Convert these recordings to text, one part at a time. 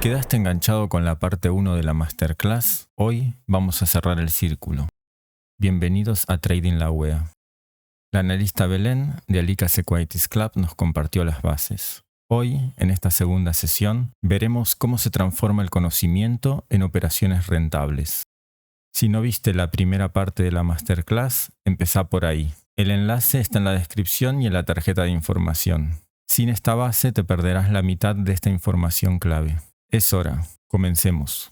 quedaste enganchado con la parte 1 de la masterclass, hoy vamos a cerrar el círculo. Bienvenidos a Trading la wea. La analista Belén de Alica Securities Club nos compartió las bases. Hoy, en esta segunda sesión, veremos cómo se transforma el conocimiento en operaciones rentables. Si no viste la primera parte de la masterclass, empezá por ahí. El enlace está en la descripción y en la tarjeta de información. Sin esta base te perderás la mitad de esta información clave. Es hora, comencemos.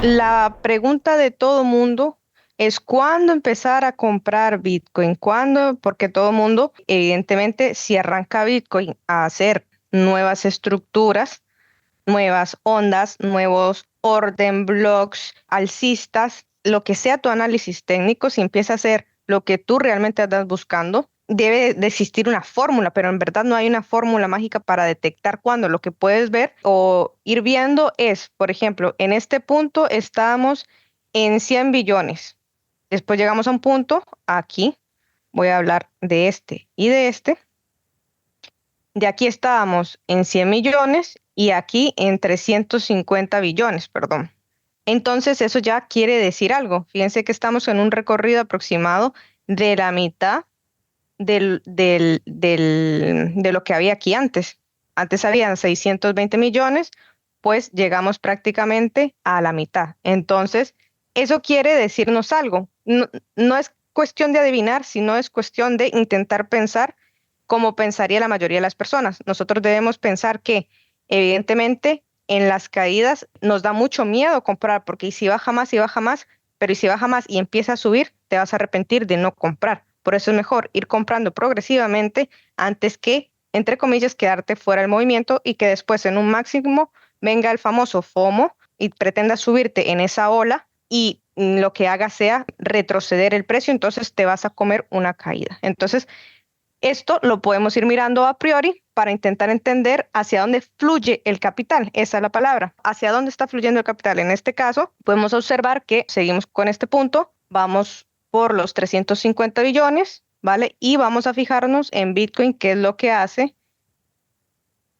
La pregunta de todo mundo es ¿cuándo empezar a comprar Bitcoin? ¿Cuándo? Porque todo mundo, evidentemente, si arranca Bitcoin a hacer nuevas estructuras, nuevas ondas, nuevos orden blocks, alcistas, lo que sea tu análisis técnico, si empieza a hacer lo que tú realmente andas buscando, debe de existir una fórmula, pero en verdad no hay una fórmula mágica para detectar cuándo. Lo que puedes ver o ir viendo es, por ejemplo, en este punto estábamos en 100 billones. Después llegamos a un punto, aquí, voy a hablar de este y de este. De aquí estábamos en 100 millones y aquí en 350 billones, perdón. Entonces eso ya quiere decir algo. Fíjense que estamos en un recorrido aproximado de la mitad de lo que había aquí antes. Antes habían 620 millones, pues llegamos prácticamente a la mitad. Entonces, eso quiere decirnos algo. No, no es cuestión de adivinar, sino es cuestión de intentar pensar como pensaría la mayoría de las personas. Nosotros debemos pensar que, evidentemente, en las caídas nos da mucho miedo comprar, porque y si baja más, pero y si baja más y empieza a subir, te vas a arrepentir de no comprar. Por eso es mejor ir comprando progresivamente antes que, entre comillas, quedarte fuera del movimiento y que después en un máximo venga el famoso FOMO y pretenda subirte en esa ola y lo que haga sea retroceder el precio, entonces te vas a comer una caída. Entonces, esto lo podemos ir mirando a priori para intentar entender hacia dónde fluye el capital. Esa es la palabra. ¿Hacia dónde está fluyendo el capital? En este caso, podemos observar que seguimos con este punto, vamos por los 350 billones, ¿vale? Y vamos a fijarnos en Bitcoin, qué es lo que hace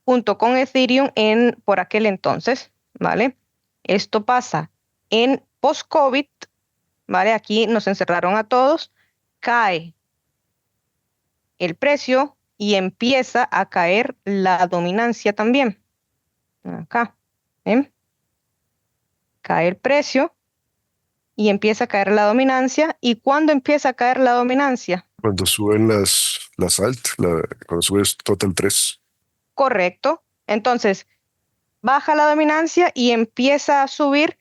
junto con Ethereum por aquel entonces, ¿vale? Esto pasa en post-COVID, ¿vale? Aquí nos encerraron a todos, cae el precio y empieza a caer la dominancia también. Acá, ¿ven? Cae el precio y empieza a caer la dominancia. ¿Y cuándo empieza a caer la dominancia? Cuando suben las alt, cuando subes Total 3. Correcto. Entonces, baja la dominancia y empieza a subir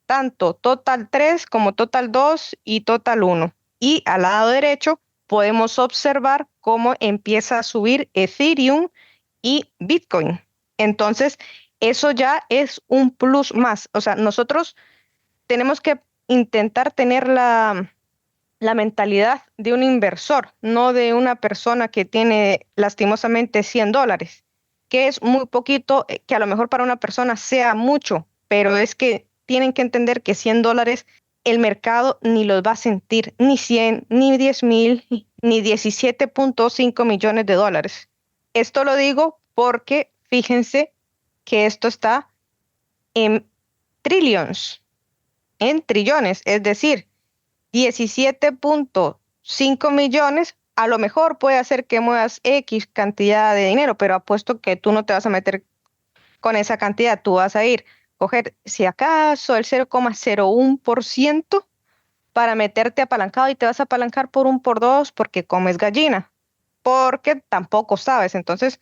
tanto Total 3 como Total 2 y Total 1. Y al lado derecho podemos observar cómo empieza a subir Ethereum y Bitcoin. Entonces, eso ya es un plus más. O sea, nosotros tenemos que intentar tener la mentalidad de un inversor, no de una persona que tiene lastimosamente $100, que es muy poquito, que a lo mejor para una persona sea mucho, pero es que tienen que entender que $100 el mercado ni los va a sentir, ni 100, ni 10,000, ni 17.5 millones de dólares. Esto lo digo porque fíjense que esto está en trillions, en trillones, es decir, 17.5 millones, a lo mejor puede hacer que muevas X cantidad de dinero, pero apuesto que tú no te vas a meter con esa cantidad, tú vas a ir, coger si acaso el 0,01% para meterte apalancado y te vas a apalancar por un por dos porque comes gallina, porque tampoco sabes. Entonces,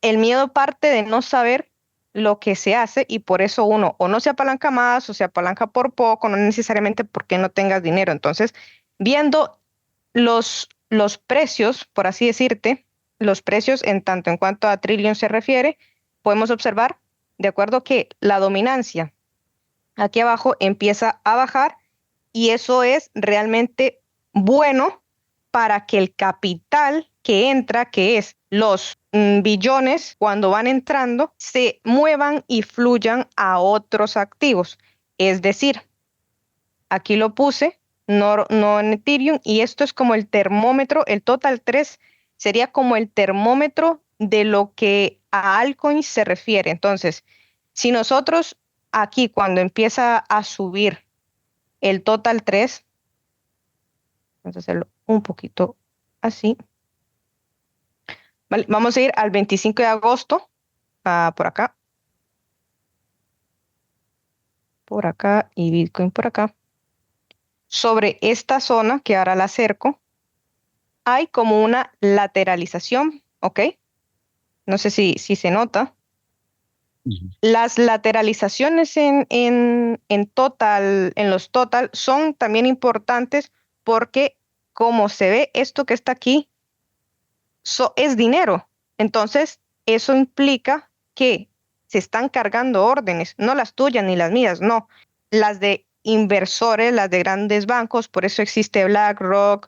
el miedo parte de no saber lo que se hace y por eso uno o no se apalanca más o se apalanca por poco, no necesariamente porque no tengas dinero. Entonces, viendo los precios, por así decirte, los precios en tanto en cuanto a Trillion se refiere, podemos observar, de acuerdo que la dominancia aquí abajo empieza a bajar y eso es realmente bueno para que el capital que entra, que es los billones, cuando van entrando, se muevan y fluyan a otros activos. Es decir, aquí lo puse, no en Ethereum, y esto es como el termómetro, el Total 3 sería como el termómetro de lo que a altcoins se refiere. Entonces, si nosotros aquí cuando empieza a subir el total 3, vamos a hacerlo un poquito así. Vale, vamos a ir al 25 de agosto, por acá y Bitcoin por acá. Sobre esta zona, que ahora la acerco, hay como una lateralización, ¿ok? No sé si se nota. Ujú. Las lateralizaciones en los total son también importantes porque como se ve esto que está aquí, es dinero. Entonces, eso implica que se están cargando órdenes, no las tuyas ni las mías, no. Las de inversores, las de grandes bancos, por eso existe BlackRock,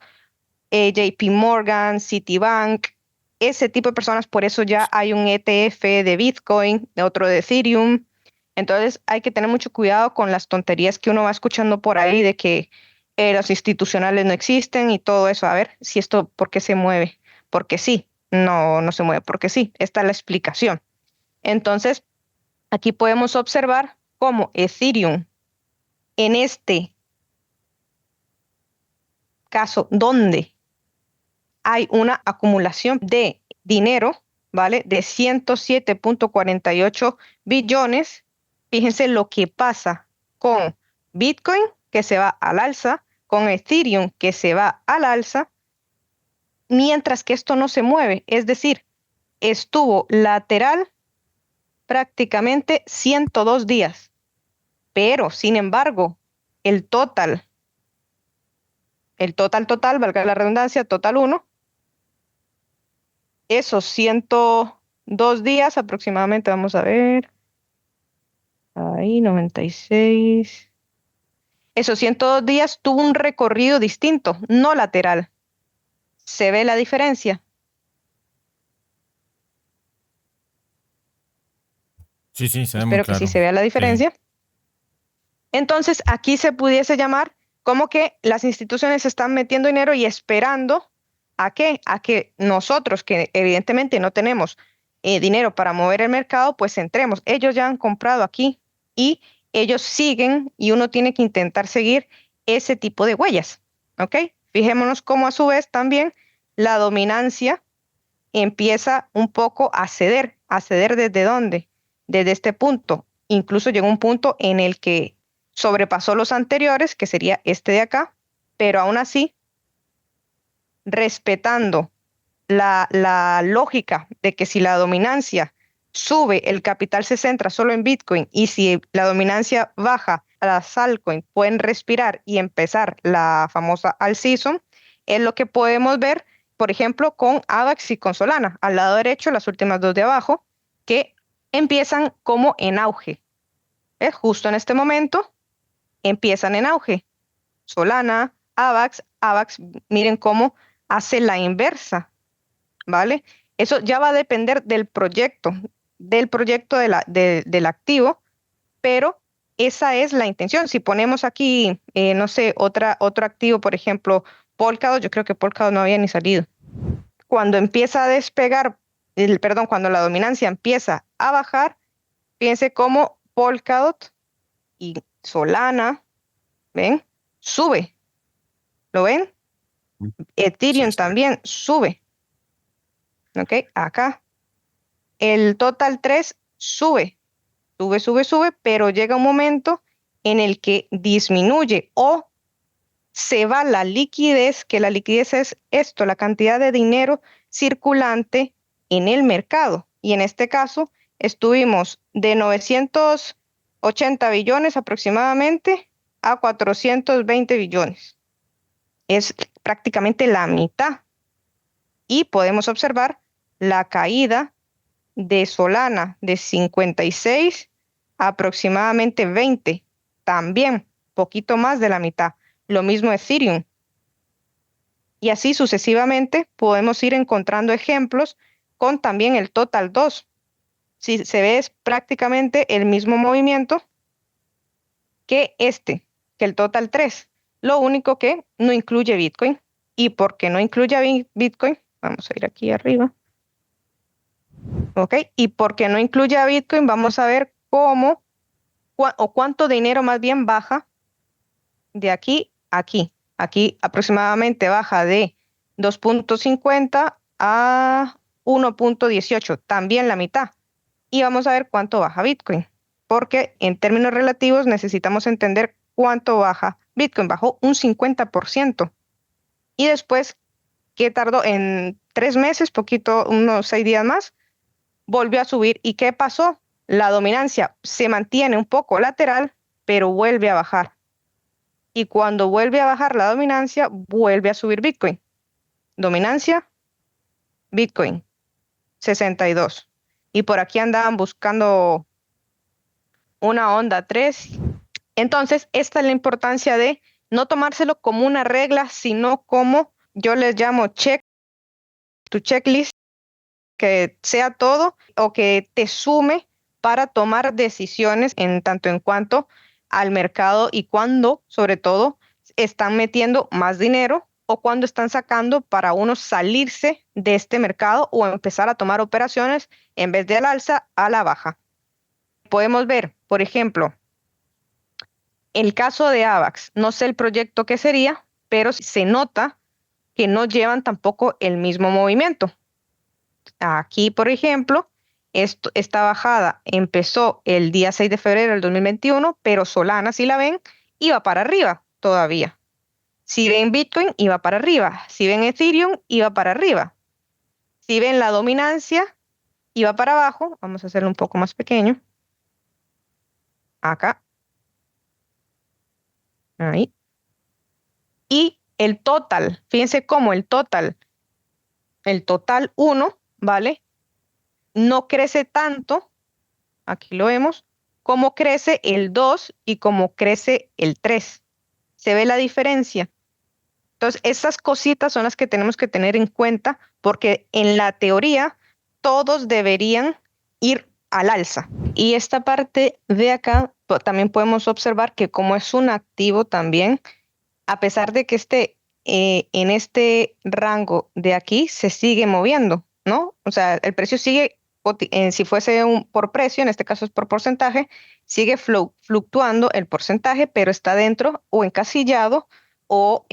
JP Morgan, Citibank, ese tipo de personas, por eso ya hay un ETF de Bitcoin, de otro de Ethereum. Entonces hay que tener mucho cuidado con las tonterías que uno va escuchando por ahí de que los institucionales no existen y todo eso. A ver si esto, ¿por qué se mueve? Porque sí, no se mueve, porque sí. Esta es la explicación. Entonces, aquí podemos observar cómo Ethereum en este caso, donde hay una acumulación de dinero, ¿vale? De 107.48 billones. Fíjense lo que pasa con Bitcoin, que se va al alza, con Ethereum, que se va al alza, mientras que esto no se mueve. Es decir, estuvo lateral prácticamente 102 días. Pero, sin embargo, el total, valga la redundancia, total 1, esos 102 días aproximadamente, vamos a ver, ahí 96. Esos 102 días tuvo un recorrido distinto, no lateral. ¿Se ve la diferencia? Sí, sí, se ve muy Espero que sí claro. se vea la Sí. diferencia. Entonces, aquí se pudiese llamar como que las instituciones están metiendo dinero y esperando ¿a qué? A que nosotros, que evidentemente no tenemos dinero para mover el mercado, pues entremos. Ellos ya han comprado aquí y ellos siguen y uno tiene que intentar seguir ese tipo de huellas, ¿ok? Fijémonos cómo a su vez también la dominancia empieza un poco a ceder ¿desde dónde? Desde este punto. Incluso llegó un punto en el que sobrepasó los anteriores, que sería este de acá, pero aún así, respetando la lógica de que si la dominancia sube, el capital se centra solo en Bitcoin y si la dominancia baja, las altcoins pueden respirar y empezar la famosa alt season, es lo que podemos ver, por ejemplo, con AVAX y con Solana. Al lado derecho, las últimas dos de abajo, que empiezan como en auge. ¿Ves? Justo en este momento empiezan en auge. Solana, AVAX, miren cómo hace la inversa. ¿Vale? Eso ya va a depender del proyecto del activo, pero esa es la intención. Si ponemos aquí, no sé, otro activo, por ejemplo, Polkadot, yo creo que Polkadot no había ni salido. Cuando empieza a despegar, perdón, cuando la dominancia empieza a bajar, fíjense cómo Polkadot y Solana, ¿ven? Sube, ¿lo ven? Sí, Ethereum sí. también sube, ¿ok? Acá. El total 3 sube, sube, pero llega un momento en el que disminuye o se va la liquidez, que la liquidez es esto, la cantidad de dinero circulante en el mercado. Y en este caso estuvimos de 980 billones aproximadamente a 420 billones. Es prácticamente la mitad. Y podemos observar la caída de Solana de 56 a aproximadamente 20, también poquito más de la mitad. Lo mismo Ethereum. Y así sucesivamente podemos ir encontrando ejemplos con también el Total 2. Si se ve es prácticamente el mismo movimiento que que el Total 3. Lo único que no incluye Bitcoin. Y porque no incluye Bitcoin, vamos a ir aquí arriba. ¿Ok? Y porque no incluye a Bitcoin, vamos a ver cómo o cuánto dinero más bien baja de aquí a aquí. Aquí aproximadamente baja de 2.50 a 1.18, también la mitad. Y vamos a ver cuánto baja Bitcoin, porque en términos relativos necesitamos entender cuánto baja Bitcoin. Bajó un 50%. Y después, ¿qué tardó? En 3 meses, poquito, unos 6 días más, volvió a subir. ¿Y qué pasó? La dominancia se mantiene un poco lateral, pero vuelve a bajar. Y cuando vuelve a bajar la dominancia, vuelve a subir Bitcoin. Dominancia, Bitcoin, 62. Y por aquí andaban buscando una onda 3. Entonces, esta es la importancia de no tomárselo como una regla, sino como yo les llamo tu checklist, que sea todo o que te sume para tomar decisiones en tanto en cuanto al mercado y cuando, sobre todo, están metiendo más dinero o cuando están sacando para uno salirse de este mercado o empezar a tomar operaciones en vez de al alza, a la baja. Podemos ver, por ejemplo, el caso de AVAX. No sé el proyecto que sería, pero se nota que no llevan tampoco el mismo movimiento. Aquí, por ejemplo, esta bajada empezó el día 6 de febrero del 2021, pero Solana, si la ven, iba para arriba todavía. Si ven Bitcoin, iba para arriba. Si ven Ethereum, iba para arriba. Si ven la dominancia, iba para abajo. Vamos a hacerlo un poco más pequeño. Acá. Ahí. Y el total, fíjense cómo el total 1, ¿vale? No crece tanto, aquí lo vemos, como crece el 2 y como crece el 3. ¿Se ve la diferencia? Entonces, esas cositas son las que tenemos que tener en cuenta porque en la teoría todos deberían ir al alza. Y esta parte de acá también podemos observar que como es un activo también, a pesar de que esté en este rango de aquí, se sigue moviendo, ¿no? O sea, el precio sigue, si fuese por precio, en este caso es por porcentaje, sigue fluctuando el porcentaje, pero está dentro o encasillado o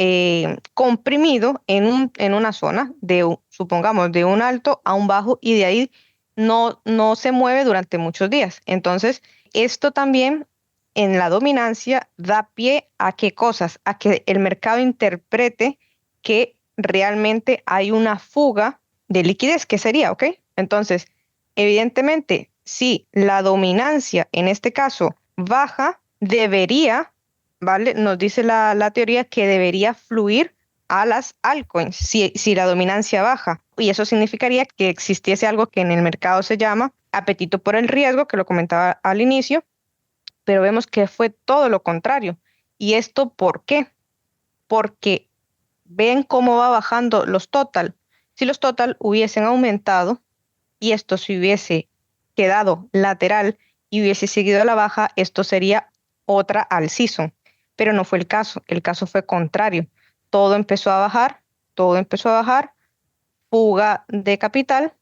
comprimido en una zona supongamos, de un alto a un bajo y de ahí no se mueve durante muchos días. Entonces, esto también en la dominancia da pie a qué cosas, a que el mercado interprete que realmente hay una fuga de liquidez, ¿qué sería? ¿Ok? Entonces, evidentemente, si la dominancia en este caso baja, debería, ¿vale? Nos dice la teoría que debería fluir a las altcoins si la dominancia baja. Y eso significaría que existiese algo que en el mercado se llama apetito por el riesgo, que lo comentaba al inicio, pero vemos que fue todo lo contrario. ¿Y esto por qué? Porque ven cómo va bajando los total. Si los total hubiesen aumentado y esto se hubiese quedado lateral y hubiese seguido a la baja, esto sería otra all season. Pero no fue el caso fue contrario. Todo empezó a bajar, todo empezó a bajar, fuga de capital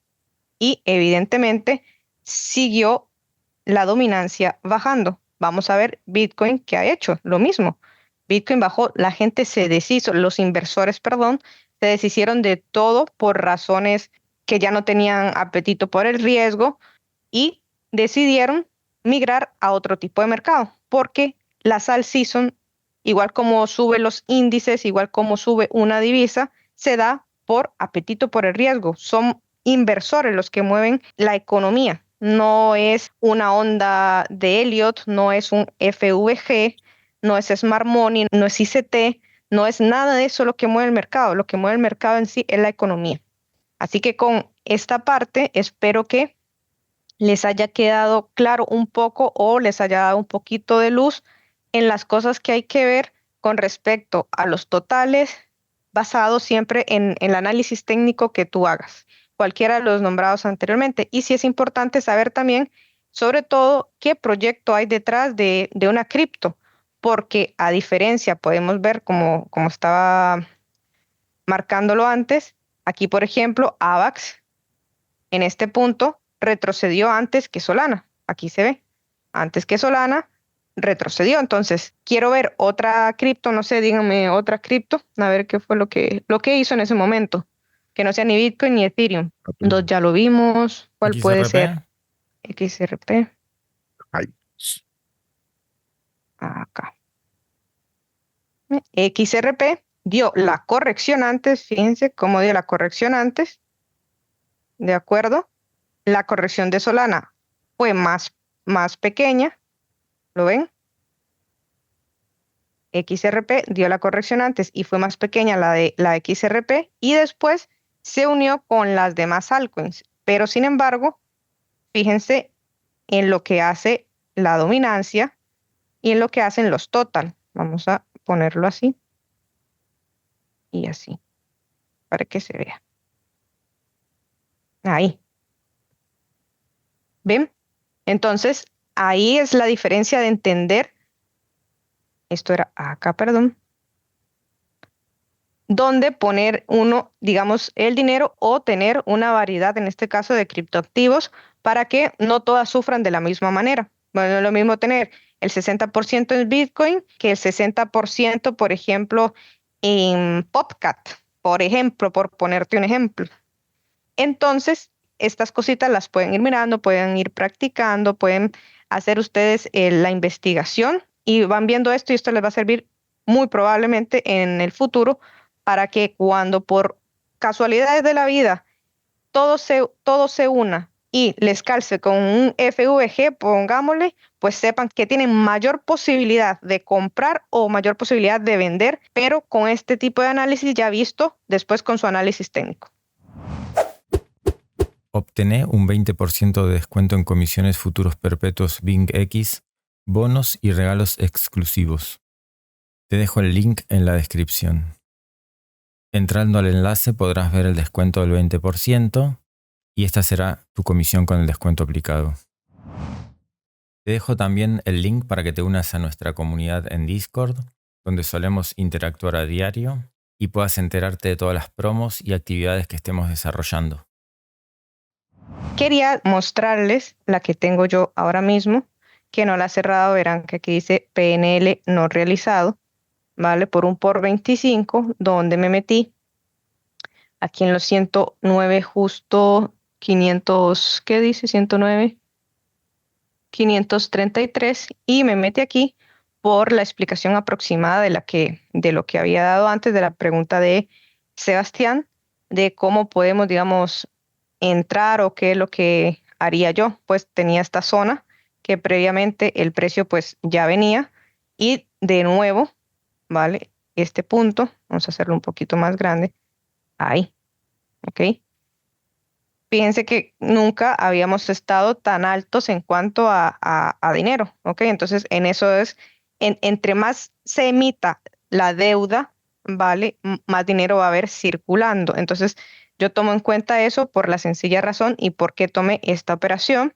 y evidentemente siguió la dominancia bajando. Vamos a ver Bitcoin que ha hecho lo mismo. Bitcoin bajó, la gente se deshizo, los inversores, perdón, se deshicieron de todo por razones que ya no tenían apetito por el riesgo y decidieron migrar a otro tipo de mercado, porque la all season, igual como sube los índices, igual como sube una divisa, se da por apetito por el riesgo. Son inversores los que mueven la economía. No es una onda de Elliott, no es un FVG, no es Smart Money, no es ICT, no es nada de eso lo que mueve el mercado. Lo que mueve el mercado en sí es la economía. Así que con esta parte espero que les haya quedado claro un poco o les haya dado un poquito de luz en las cosas que hay que ver con respecto a los totales, basado siempre en el análisis técnico que tú hagas, cualquiera de los nombrados anteriormente. Y sí es importante saber también, sobre todo, qué proyecto hay detrás de una cripto, porque a diferencia, podemos ver como estaba marcándolo antes, aquí por ejemplo, AVAX, en este punto, retrocedió antes que Solana. Aquí se ve, antes que Solana retrocedió. Entonces, quiero ver otra cripto, no sé, díganme otra cripto, a ver qué fue lo que hizo en ese momento, que no sea ni Bitcoin ni Ethereum. Dos ya lo vimos. ¿Cuál puede ser? XRP. Ay, Acá. XRP dio la corrección antes, fíjense cómo dio la corrección antes, ¿de acuerdo? La corrección de Solana fue más pequeña, ¿lo ven? XRP dio la corrección antes y fue más pequeña la de la XRP y después se unió con las demás altcoins. Pero sin embargo, fíjense en lo que hace la dominancia y en lo que hacen los total. Vamos a ponerlo así y así para que se vea. Ahí. ¿Ven? Entonces, ahí es la diferencia de entender. Esto era acá, perdón. Dónde poner uno, digamos, el dinero o tener una variedad, en este caso, de criptoactivos para que no todas sufran de la misma manera. Bueno, no es lo mismo tener el 60% en Bitcoin que el 60%, por ejemplo, en Popcat, por ejemplo, por ponerte un ejemplo. Entonces, estas cositas las pueden ir mirando, pueden ir practicando, pueden hacer ustedes la investigación y van viendo esto y esto les va a servir muy probablemente en el futuro para que cuando por casualidades de la vida todo se una y les calce con un FVG, pongámosle, pues sepan que tienen mayor posibilidad de comprar o mayor posibilidad de vender, pero con este tipo de análisis ya visto después con su análisis técnico. Obtené un 20% de descuento en comisiones futuros perpetuos BingX, bonos y regalos exclusivos. Te dejo el link en la descripción. Entrando al enlace podrás ver el descuento del 20% y esta será tu comisión con el descuento aplicado. Te dejo también el link para que te unas a nuestra comunidad en Discord, donde solemos interactuar a diario y puedas enterarte de todas las promos y actividades que estemos desarrollando. Quería mostrarles la que tengo yo ahora mismo, que no la he cerrado. Verán que aquí dice PNL no realizado, ¿vale? Por un por 25, donde me metí. Aquí en los 109, justo 500, ¿qué dice? 109, 533, y me metí aquí por la explicación aproximada de lo que había dado antes de la pregunta de Sebastián, de cómo podemos, digamos, entrar o qué es lo que haría yo. Pues tenía esta zona que previamente el precio pues ya venía y de nuevo, ¿vale? Este punto, vamos a hacerlo un poquito más grande, ahí, ¿ok? Fíjense que nunca habíamos estado tan altos en cuanto a dinero, ¿ok? Entonces, en eso es, entre más se emita la deuda, ¿vale? Más dinero va a haber circulando. Entonces, yo tomo en cuenta eso por la sencilla razón y por qué tomé esta operación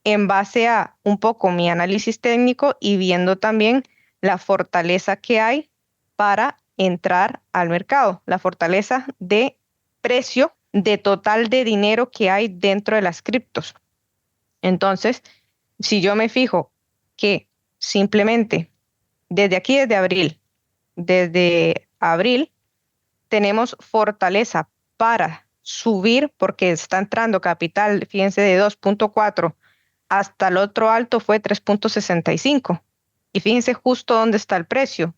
en base a un poco mi análisis técnico y viendo también la fortaleza que hay para entrar al mercado, la fortaleza de precio de total de dinero que hay dentro de las criptos. Entonces, si yo me fijo que simplemente desde abril, tenemos fortaleza para subir porque está entrando capital, fíjense, de 2.4 hasta el otro alto fue 3.65. Y fíjense justo dónde está el precio.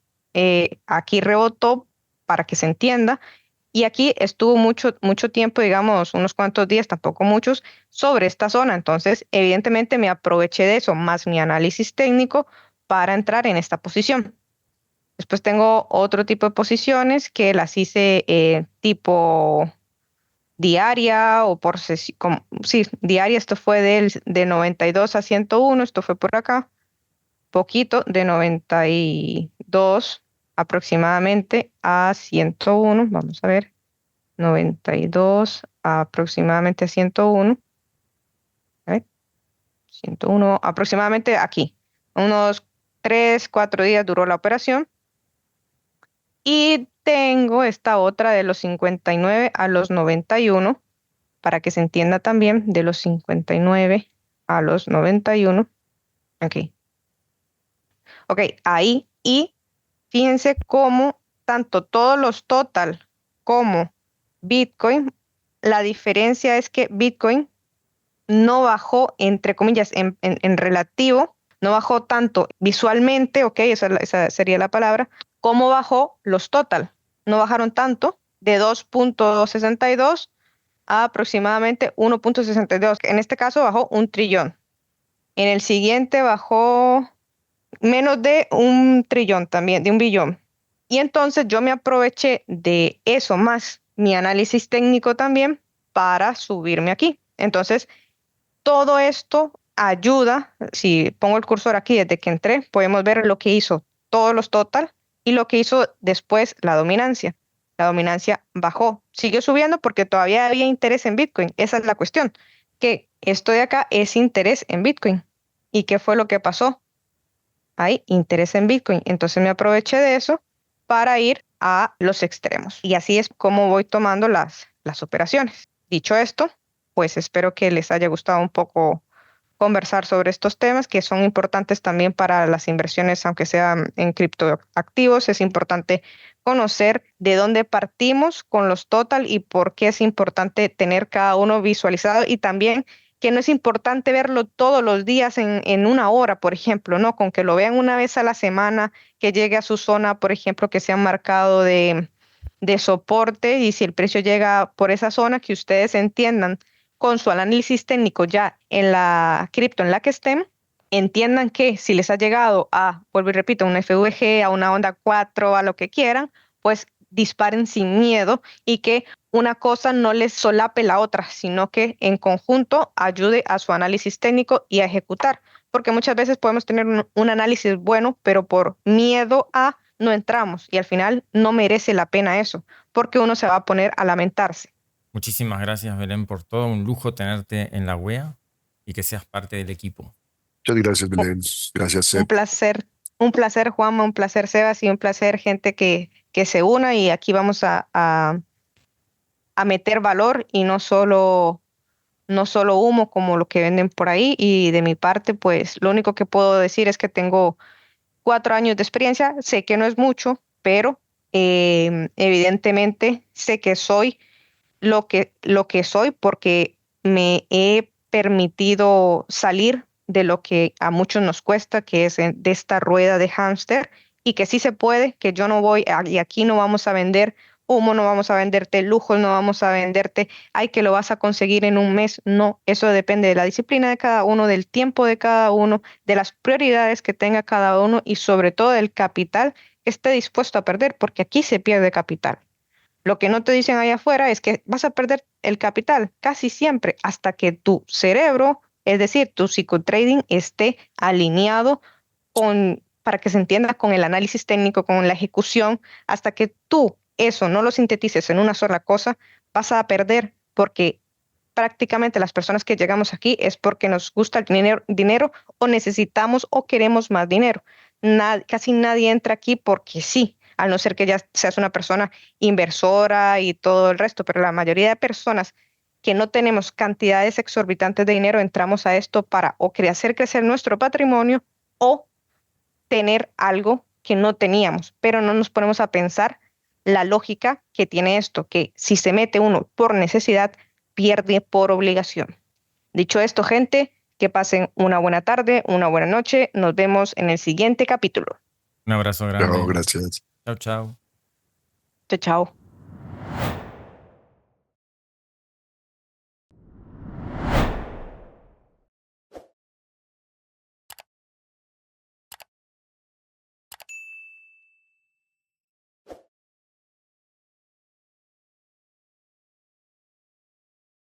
Aquí rebotó para que se entienda. Y aquí estuvo mucho tiempo, digamos, unos cuantos días, tampoco muchos, sobre esta zona. Entonces, evidentemente me aproveché de eso, más mi análisis técnico, para entrar en esta posición. Después tengo otro tipo de posiciones que las hice tipo diaria o por sesión, sí, diaria. Esto fue de 92 a 101, esto fue por acá, poquito, de 92 aproximadamente a 101, vamos a ver, 92 aproximadamente a 101, a ver, 101 aproximadamente aquí, unos 3, 4 días duró la operación. Y tengo esta otra de los 59 a los 91, para que se entienda también, de los 59 a los 91. Aquí. Ok, ahí. Y fíjense cómo tanto todos los total como Bitcoin, la diferencia es que Bitcoin no bajó, entre comillas, en relativo, no bajó tanto visualmente, ok, esa sería la palabra, como bajó los total. No bajaron tanto, de 2.62 a aproximadamente 1.62. En este caso bajó 1 trillón. En el siguiente bajó menos de 1 trillón también, de 1 billón. Y entonces yo me aproveché de eso más mi análisis técnico también para subirme aquí. Entonces, todo esto ayuda, si pongo el cursor aquí desde que entré, podemos ver lo que hizo todos los total y lo que hizo después la dominancia. La dominancia bajó, siguió subiendo porque todavía había interés en Bitcoin. Esa es la cuestión, que esto de acá es interés en Bitcoin. ¿Y qué fue lo que pasó? Hay interés en Bitcoin. Entonces me aproveché de eso para ir a los extremos. Y así es como voy tomando las operaciones. Dicho esto, pues espero que les haya gustado un poco conversar sobre estos temas que son importantes también para las inversiones, aunque sean en criptoactivos. Es importante conocer de dónde partimos con los total y por qué es importante tener cada uno visualizado, y también que no es importante verlo todos los días en 1 hora, por ejemplo, ¿no? Con que lo vean una vez a la semana, que llegue a su zona, por ejemplo, que sea marcado de soporte, y si el precio llega por esa zona, que ustedes entiendan con su análisis técnico ya en la cripto en la que estén, entiendan que si les ha llegado a, vuelvo y repito, una FVG, a una onda 4, a lo que quieran, pues disparen sin miedo, y que una cosa no les solape la otra, sino que en conjunto ayude a su análisis técnico y a ejecutar. Porque muchas veces podemos tener un análisis bueno, pero por miedo a no entramos, y al final no merece la pena eso, porque uno se va a poner a lamentarse. Muchísimas gracias, Belén, por todo. Un lujo tenerte en la wea y que seas parte del equipo. Muchas gracias, Belén. Gracias, Un Seb. placer, Juanma, un placer, Sebas, y un placer, gente que se una, y aquí vamos a meter valor y no solo humo como lo que venden por ahí. Y de mi parte, pues lo único que puedo decir es que tengo 4 años de experiencia. Sé que no es mucho, pero evidentemente sé que soy lo que soy porque me he permitido salir de lo que a muchos nos cuesta, que es de esta rueda de hámster, y que sí se puede, que yo no voy, y aquí no vamos a vender humo, no vamos a venderte lujos, no vamos a venderte, ay, que lo vas a conseguir en un mes. No, eso depende de la disciplina de cada uno, del tiempo de cada uno, de las prioridades que tenga cada uno, y sobre todo del capital que esté dispuesto a perder, porque aquí se pierde capital. Lo que no te dicen allá afuera es que vas a perder el capital casi siempre hasta que tu cerebro, es decir, tu psicotrading, esté alineado para que se entienda, con el análisis técnico, con la ejecución. Hasta que tú eso no lo sintetices en una sola cosa, vas a perder, porque prácticamente las personas que llegamos aquí es porque nos gusta el dinero, o necesitamos o queremos más dinero. Casi nadie entra aquí porque sí, a no ser que ya seas una persona inversora y todo el resto, pero la mayoría de personas que no tenemos cantidades exorbitantes de dinero entramos a esto para o hacer crecer nuestro patrimonio o tener algo que no teníamos, pero no nos ponemos a pensar la lógica que tiene esto, que si se mete uno por necesidad, pierde por obligación. Dicho esto, gente, que pasen una buena tarde, una buena noche. Nos vemos en el siguiente capítulo. Un abrazo grande. Chao, gracias. Chao, chao. Chao, chao.